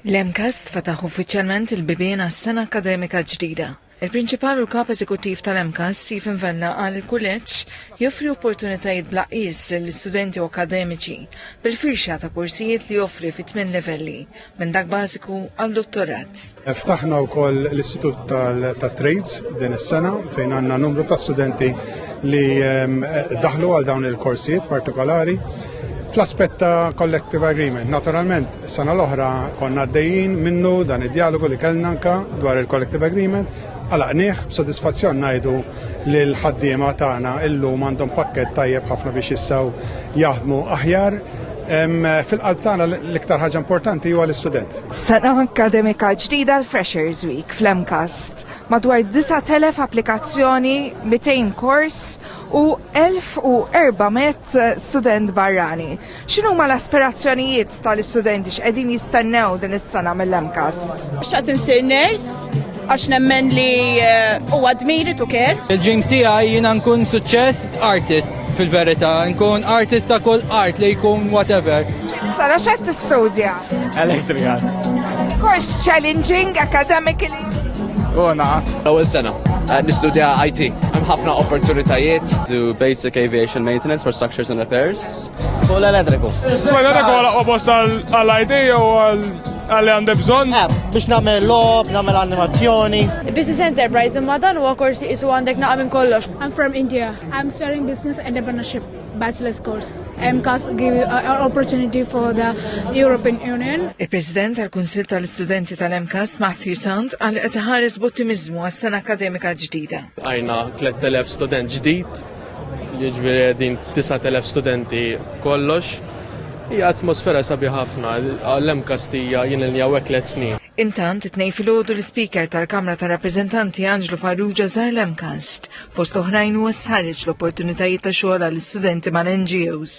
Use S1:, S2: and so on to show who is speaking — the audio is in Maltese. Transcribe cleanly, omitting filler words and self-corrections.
S1: L-MCAST fataħ uffiċjalment il-bibien għas-sena akademika ġdida. Il-prinċipal u l-kap eżekuttiv tal-MCAST Stephen Vella qal il-kulleġġ joffri opportunitajiet blaqqis lill-istudenti u akademiċi bil-firxa ta' kursijiet li joffri fi 8 livelli minn dak bażiku għal dottorat.
S2: Ftaħna wkoll l-Istitut tat-Trades din is-sena fejn għandna numru ta' studenti li daħlu għal dawn il-korsijiet partikolari. Fl-aspett ta' collective agreement, naturalment, s-sena l-oħra konna għaddejjin minnu dan id-dialogu li kellna anka dwar il-collective agreement, għalaqnieh b'sodisfazzjon ngħidu li l-ħaddiema tagħna illum għandhom pakkett tajjeb ħafna biex jistgħu jaħdmu aħjar. Fil-qalb tagħna l-iktar ħaġa importanti huwa l-istudent.
S1: Sena akademika ġdida l-Freshers Week fl-MCAST madwar 9,000 applikazzjoni, 200 kors u 1,400 student barrani. X'inhuma l-aspirazzjonijiet tal-istudenti x'qegħdin jistennew din is-sena mill-MCAST?
S3: Xtaqt insir nurse għax nemmen li huwa dmiri tu care.
S4: Il-dreams tiegħi jiena nkun suċċess artist fil-verità, nkun artist ta' kull art li jkun whatever.
S1: Sara x'qed tistudja?
S5: Electrical.
S1: Course challenging academically?
S5: L-ewwel sena. Nistudja IT. Hemm ħafna opportunitajiet to basic aviation maintenance for structures and repairs. Kull elettriku.
S6: Elettriku għal oppost għal-IT u għalli għandeb bżonn?
S7: Biex nagħmel lob, nagħmel animazzjoni.
S3: Business enterprise imma dan huwa korsi isu għandek naqam minn kollox.
S8: I'm from India. I'm studying business entrepreneurship bachelor's course. MCAST give you an opportunity for the European Union.
S1: Il-President tal-Kunsill tal-Istudenti tal-MCAST Matthew Sant qal qed iħares b'ottimizmu għas-sena akademika ġdida.
S6: Għajna 3,000 student ġdid, jiġifieri din 9,000 studenti kollox. Hija atmosfera sabiħa ħafna, l-MCAST hija jien li hawnhekk 3 snin.
S1: Intant it-tnejn filgħodu l-Speaker tal-Kamra tar-Rappreżentanti Angelo Farrugia żar l-MCAST fost oħrajn huwa stħarriġ l-opportunitajiet ta' xogħol għall-istudenti mal-NGOs.